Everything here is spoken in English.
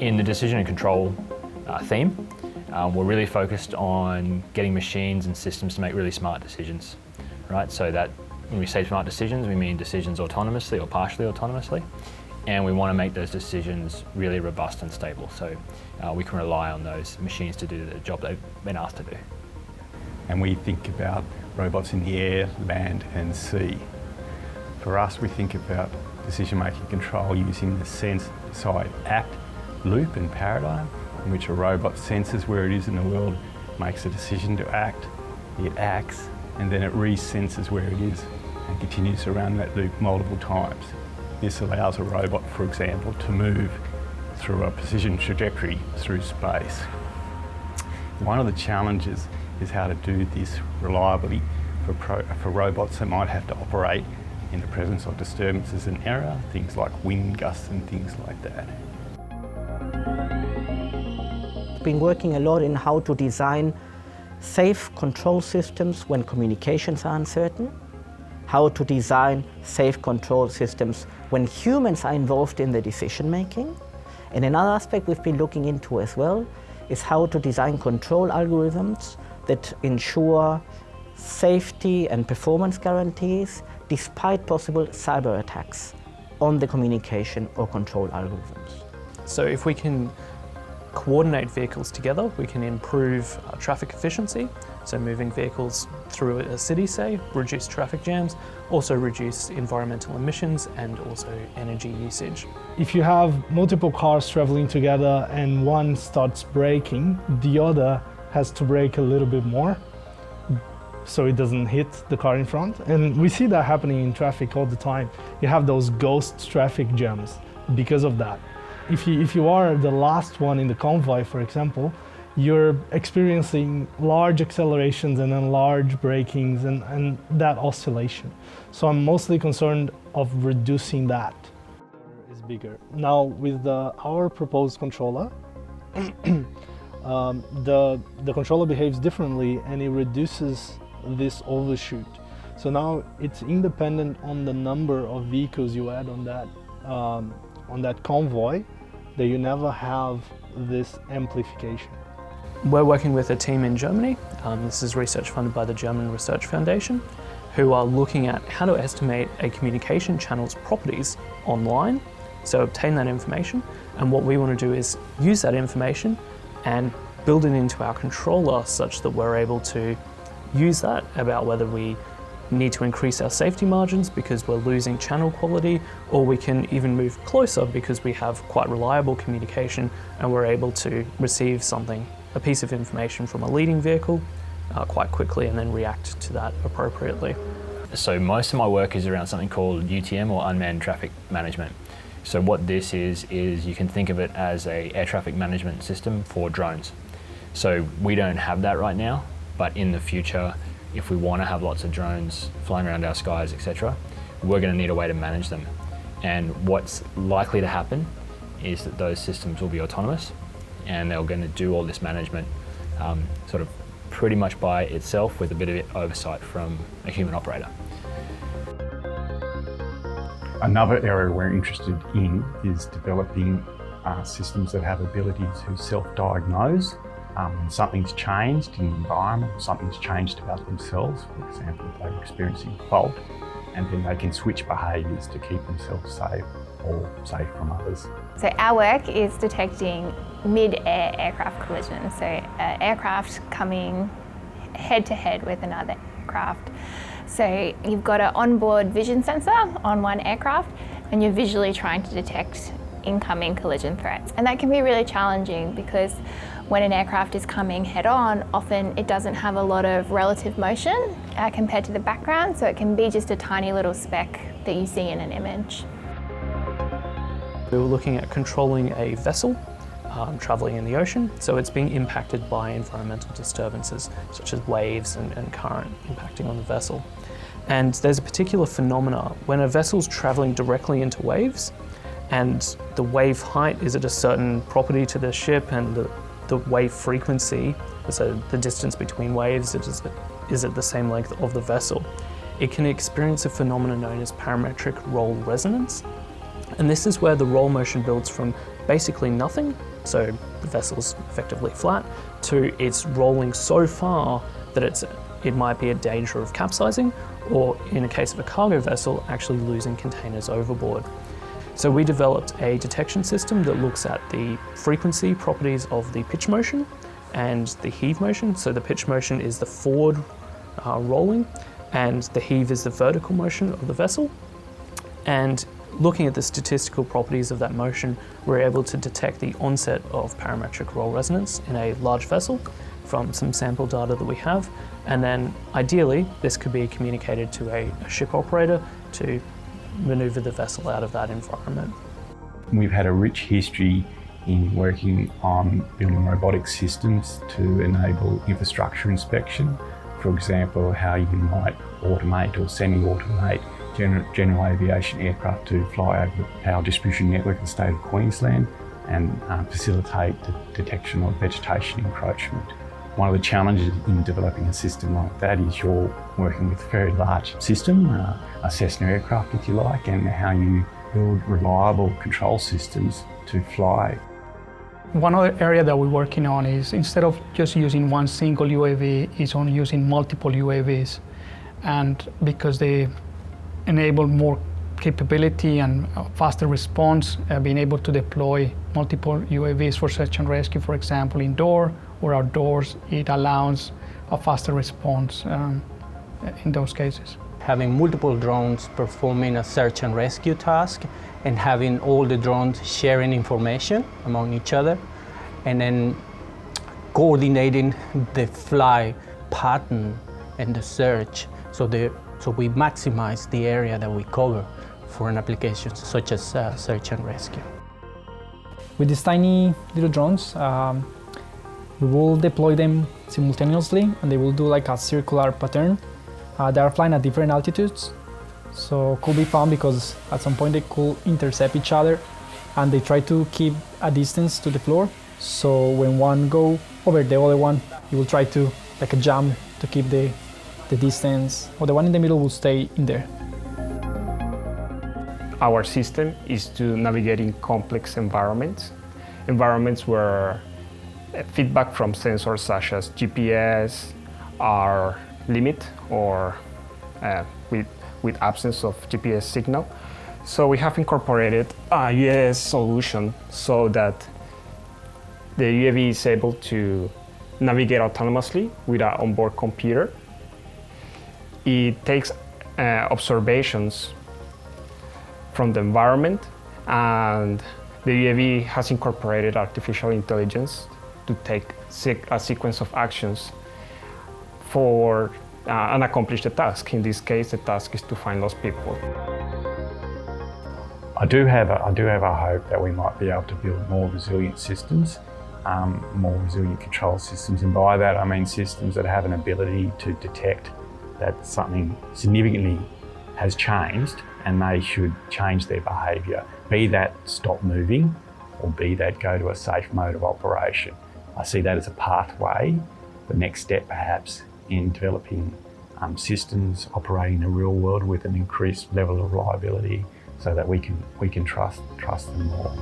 In the decision and control theme, we're really focused on getting machines and systems to make really smart decisions, right? So that when we say smart decisions, we mean decisions autonomously or partially autonomously. And we want to make those decisions really robust and stable, so we can rely on those machines to do the job they've been asked to do. And we think about robots in the air, land and sea. For us, we think about decision-making control using the sense, decide, act, loop and paradigm, in which a robot senses where it is in the world, makes a decision to act, it acts, and then it re-senses where it is and continues around that loop multiple times. This allows a robot, for example, to move through a precision trajectory through space. One of the challenges is how to do this reliably for robots that might have to operate in the presence of disturbances and error, things like wind gusts and things like that. I've been working a lot in how to design safe control systems when communications are uncertain, how to design safe control systems when humans are involved in the decision making. And another aspect we've been looking into as well is how to design control algorithms that ensure safety and performance guarantees despite possible cyber attacks on the communication or control algorithms. So if we can coordinate vehicles together, we can improve traffic efficiency, so moving vehicles through a city, say, reduce traffic jams, also reduce environmental emissions and also energy usage. If you have multiple cars traveling together and one starts braking, the other has to brake a little bit more so it doesn't hit the car in front. And we see that happening in traffic all the time. You have those ghost traffic jams because of that. If you are the last one in the convoy, for example, you're experiencing large accelerations and then large brakings and that oscillation. So I'm mostly concerned of reducing that. Is bigger. Now with our proposed controller, the controller behaves differently and it reduces this overshoot. So now it's independent on the number of vehicles you add on that convoy, that you never have this amplification. We're working with a team in Germany. This is research funded by the German Research Foundation, who are looking at how to estimate a communication channel's properties online, so obtain that information. And what we want to do is use that information and build it into our controller such that we're able to use that about whether we need to increase our safety margins because we're losing channel quality, or we can even move closer because we have quite reliable communication and we're able to receive a piece of information from a leading vehicle quite quickly and then react to that appropriately. So most of my work is around something called UTM, or Unmanned Traffic Management. So what this is you can think of it as an air traffic management system for drones. So we don't have that right now, but in the future, if we want to have lots of drones flying around our skies, etc., we're going to need a way to manage them. And what's likely to happen is that those systems will be autonomous and they're going to do all this management sort of pretty much by itself with a bit of oversight from a human operator. Another area we're interested in is developing systems that have ability to self-diagnose. When something's changed in the environment, something's changed about themselves, for example, if they're experiencing a fault, and then they can switch behaviours to keep themselves safe or safe from others. So our work is detecting mid-air aircraft collisions, so aircraft coming head-to-head with another aircraft. So you've got an onboard vision sensor on one aircraft and you're visually trying to detect incoming collision threats. And that can be really challenging because when an aircraft is coming head-on, often it doesn't have a lot of relative motion compared to the background, so it can be just a tiny little speck that you see in an image. We were looking at controlling a vessel travelling in the ocean, so it's being impacted by environmental disturbances such as waves and current impacting on the vessel. And there's a particular phenomena when a vessel's travelling directly into waves and the wave height is at a certain property to the ship and the wave frequency, so the distance between waves is at the same length of the vessel. It can experience a phenomenon known as parametric roll resonance. And this is where the roll motion builds from basically nothing so the vessel's effectively flat, to it's rolling so far that it might be a danger of capsizing, or in a case of a cargo vessel, actually losing containers overboard. So we developed a detection system that looks at the frequency properties of the pitch motion and the heave motion. So the pitch motion is the forward rolling, and the heave is the vertical motion of the vessel. And looking at the statistical properties of that motion, we're able to detect the onset of parametric roll resonance in a large vessel from some sample data that we have. And then ideally, this could be communicated to a ship operator to maneuver the vessel out of that environment. We've had a rich history in working on building robotic systems to enable infrastructure inspection. For example, how you might automate or semi-automate general aviation aircraft to fly over the power distribution network in the state of Queensland and facilitate the detection of vegetation encroachment. One of the challenges in developing a system like that is you're working with a very large system, a Cessna aircraft if you like, and how you build reliable control systems to fly. One other area that we're working on is, instead of just using one single UAV, is on using multiple UAVs. And because they enable more capability and faster response, being able to deploy multiple UAVs for search and rescue, for example, indoor or outdoors, it allows a faster response in those cases. Having multiple drones performing a search and rescue task and having all the drones sharing information among each other, and then coordinating the fly pattern and the search so we maximize the area that we cover for an application such as search and rescue. With these tiny little drones, we will deploy them simultaneously, and they will do like a circular pattern. They are flying at different altitudes, so could be fun because at some point they could intercept each other, and they try to keep a distance to the floor. So when one go over the other one, it will try to like a jump to keep the distance, or the one in the middle will stay in there. Our system is to navigate in complex environments where feedback from sensors such as GPS are limited or with absence of GPS signal. So we have incorporated a UAS solution so that the UAV is able to navigate autonomously with an onboard computer. It takes observations from the environment, and the UAV has incorporated artificial intelligence to take a sequence of actions for and accomplish the task. In this case, the task is to find lost people. I do have a hope that we might be able to build more resilient systems, more resilient control systems, and by that I mean systems that have an ability to detect that something significantly has changed and they should change their behaviour, be that stop moving or be that go to a safe mode of operation. I see that as a pathway, the next step perhaps in developing systems operating in the real world with an increased level of reliability so that we can trust them more.